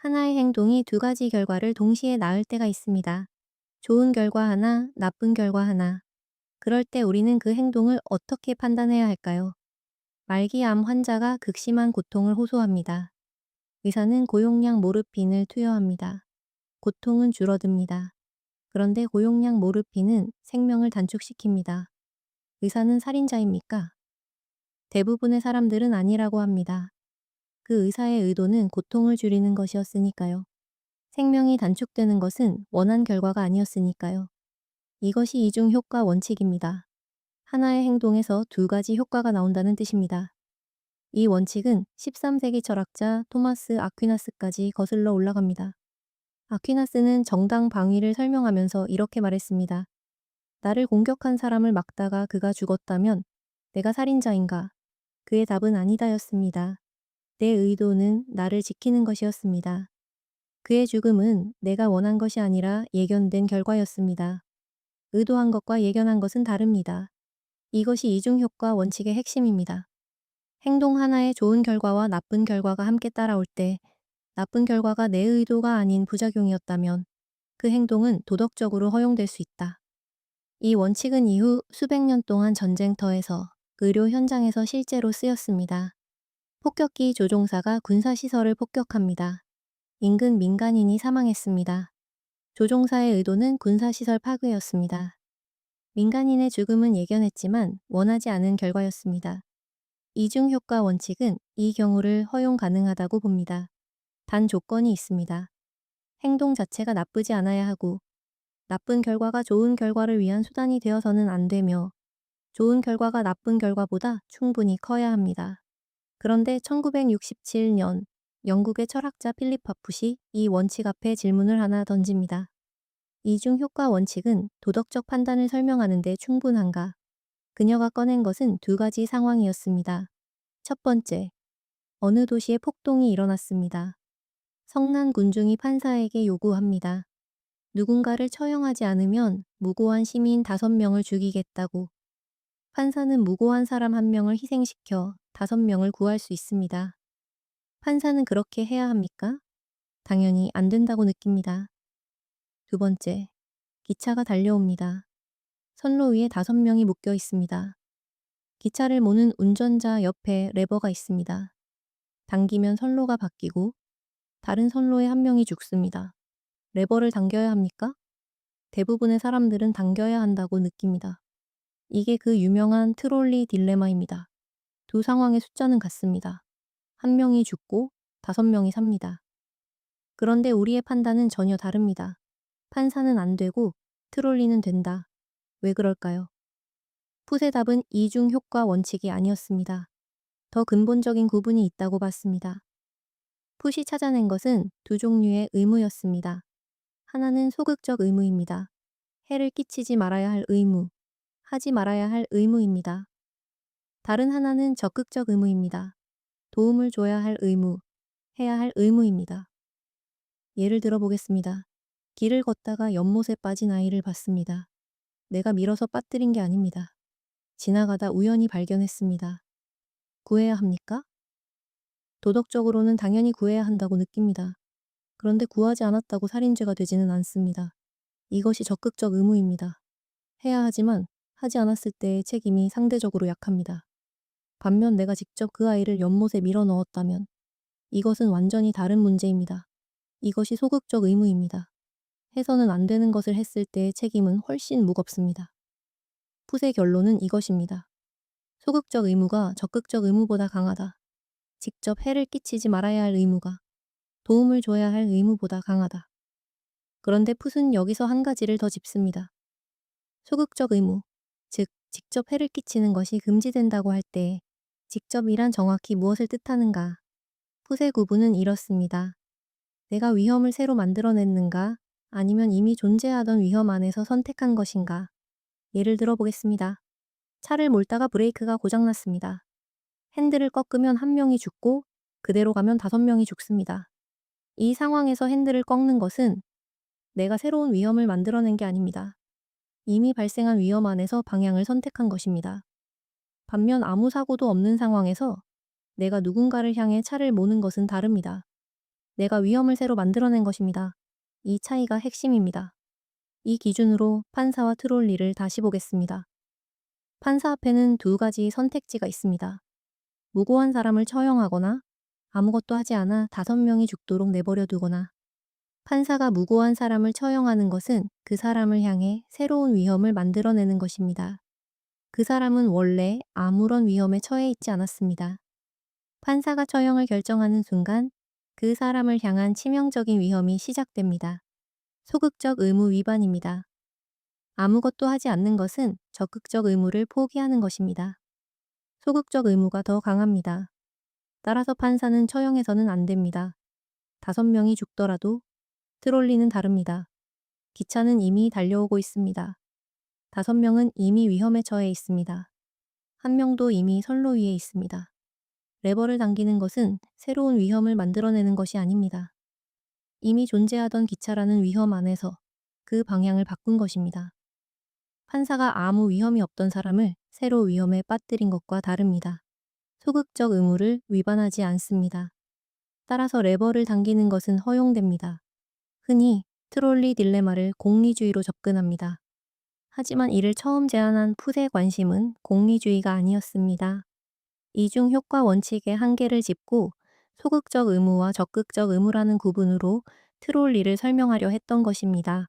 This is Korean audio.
하나의 행동이 두 가지 결과를 동시에 낳을 때가 있습니다. 좋은 결과 하나, 나쁜 결과 하나. 그럴 때 우리는 그 행동을 어떻게 판단해야 할까요? 말기암 환자가 극심한 고통을 호소합니다. 의사는 고용량 모르핀을 투여합니다. 고통은 줄어듭니다. 그런데 고용량 모르핀은 생명을 단축시킵니다. 의사는 살인자입니까? 대부분의 사람들은 아니라고 합니다. 그 의사의 의도는 고통을 줄이는 것이었으니까요. 생명이 단축되는 것은 원한 결과가 아니었으니까요. 이것이 이중 효과 원칙입니다. 하나의 행동에서 두 가지 효과가 나온다는 뜻입니다. 이 원칙은 13세기 철학자 토마스 아퀴나스까지 거슬러 올라갑니다. 아퀴나스는 정당 방위를 설명하면서 이렇게 말했습니다. 나를 공격한 사람을 막다가 그가 죽었다면 내가 살인자인가? 그의 답은 아니다였습니다. 내 의도는 나를 지키는 것이었습니다. 그의 죽음은 내가 원한 것이 아니라 예견된 결과였습니다. 의도한 것과 예견한 것은 다릅니다. 이것이 이중효과 원칙의 핵심입니다. 행동 하나에 좋은 결과와 나쁜 결과가 함께 따라올 때 나쁜 결과가 내 의도가 아닌 부작용이었다면 그 행동은 도덕적으로 허용될 수 있다. 이 원칙은 이후 수백 년 동안 전쟁터에서 의료 현장에서 실제로 쓰였습니다. 폭격기 조종사가 군사시설을 폭격합니다. 인근 민간인이 사망했습니다. 조종사의 의도는 군사시설 파괴였습니다. 민간인의 죽음은 예견했지만 원하지 않은 결과였습니다. 이중효과 원칙은 이 경우를 허용 가능하다고 봅니다. 단 조건이 있습니다. 행동 자체가 나쁘지 않아야 하고 나쁜 결과가 좋은 결과를 위한 수단이 되어서는 안 되며 좋은 결과가 나쁜 결과보다 충분히 커야 합니다. 그런데 1967년 영국의 철학자 필립 파풋이 이 원칙 앞에 질문을 하나 던집니다. 이중효과 원칙은 도덕적 판단을 설명하는 데 충분한가? 그녀가 꺼낸 것은 두 가지 상황이었습니다. 첫 번째, 어느 도시에 폭동이 일어났습니다. 성난 군중이 판사에게 요구합니다. 누군가를 처형하지 않으면 무고한 시민 5명을 죽이겠다고. 판사는 무고한 사람 1명을 희생시켜 5명을 구할 수 있습니다. 판사는 그렇게 해야 합니까? 당연히 안 된다고 느낍니다. 두 번째, 기차가 달려옵니다. 선로 위에 5명이 묶여 있습니다. 기차를 모는 운전자 옆에 레버가 있습니다. 당기면 선로가 바뀌고 다른 선로에 1명이 죽습니다. 레버를 당겨야 합니까? 대부분의 사람들은 당겨야 한다고 느낍니다. 이게 그 유명한 트롤리 딜레마입니다. 두 상황의 숫자는 같습니다. 1명이 죽고 5명이 삽니다. 그런데 우리의 판단은 전혀 다릅니다. 판사는 안 되고 트롤리는 된다. 왜 그럴까요? 풋의 답은 이중 효과 원칙이 아니었습니다. 더 근본적인 구분이 있다고 봤습니다. 풋이 찾아낸 것은 두 종류의 의무였습니다. 하나는 소극적 의무입니다. 해를 끼치지 말아야 할 의무, 하지 말아야 할 의무입니다. 다른 하나는 적극적 의무입니다. 도움을 줘야 할 의무, 해야 할 의무입니다. 예를 들어 보겠습니다. 길을 걷다가 연못에 빠진 아이를 봤습니다. 내가 밀어서 빠뜨린 게 아닙니다. 지나가다 우연히 발견했습니다. 구해야 합니까? 도덕적으로는 당연히 구해야 한다고 느낍니다. 그런데 구하지 않았다고 살인죄가 되지는 않습니다. 이것이 적극적 의무입니다. 해야 하지만 하지 않았을 때의 책임이 상대적으로 약합니다. 반면 내가 직접 그 아이를 연못에 밀어 넣었다면 이것은 완전히 다른 문제입니다. 이것이 소극적 의무입니다. 해서는 안 되는 것을 했을 때의 책임은 훨씬 무겁습니다. 풋의 결론은 이것입니다. 소극적 의무가 적극적 의무보다 강하다. 직접 해를 끼치지 말아야 할 의무가 도움을 줘야 할 의무보다 강하다. 그런데 풋은 여기서 한 가지를 더 짚습니다. 소극적 의무, 즉 직접 해를 끼치는 것이 금지된다고 할 때 직접이란 정확히 무엇을 뜻하는가? 풋의 구분은 이렇습니다. 내가 위험을 새로 만들어냈는가? 아니면 이미 존재하던 위험 안에서 선택한 것인가? 예를 들어 보겠습니다. 차를 몰다가 브레이크가 고장났습니다. 핸들을 꺾으면 1명이 죽고 그대로 가면 5명이 죽습니다. 이 상황에서 핸들을 꺾는 것은 내가 새로운 위험을 만들어낸 게 아닙니다. 이미 발생한 위험 안에서 방향을 선택한 것입니다. 반면 아무 사고도 없는 상황에서 내가 누군가를 향해 차를 모는 것은 다릅니다. 내가 위험을 새로 만들어낸 것입니다. 이 차이가 핵심입니다. 이 기준으로 판사와 트롤리를 다시 보겠습니다. 판사 앞에는 두 가지 선택지가 있습니다. 무고한 사람을 처형하거나 아무것도 하지 않아 5명이 죽도록 내버려 두거나. 판사가 무고한 사람을 처형하는 것은 그 사람을 향해 새로운 위험을 만들어내는 것입니다. 그 사람은 원래 아무런 위험에 처해 있지 않았습니다. 판사가 처형을 결정하는 순간 그 사람을 향한 치명적인 위험이 시작됩니다. 소극적 의무 위반입니다. 아무것도 하지 않는 것은 적극적 의무를 포기하는 것입니다. 소극적 의무가 더 강합니다. 따라서 판사는 처형해서는 안 됩니다. 5명이 죽더라도. 트롤리는 다릅니다. 기차는 이미 달려오고 있습니다. 5명은 이미 위험에 처해 있습니다. 1명도 이미 선로 위에 있습니다. 레버를 당기는 것은 새로운 위험을 만들어내는 것이 아닙니다. 이미 존재하던 기차라는 위험 안에서 그 방향을 바꾼 것입니다. 판사가 아무 위험이 없던 사람을 새로 위험에 빠뜨린 것과 다릅니다. 소극적 의무를 위반하지 않습니다. 따라서 레버를 당기는 것은 허용됩니다. 흔히 트롤리 딜레마를 공리주의로 접근합니다. 하지만 이를 처음 제안한 풋의 관심은 공리주의가 아니었습니다. 이중 효과 원칙의 한계를 짚고 소극적 의무와 적극적 의무라는 구분으로 트롤리를 설명하려 했던 것입니다.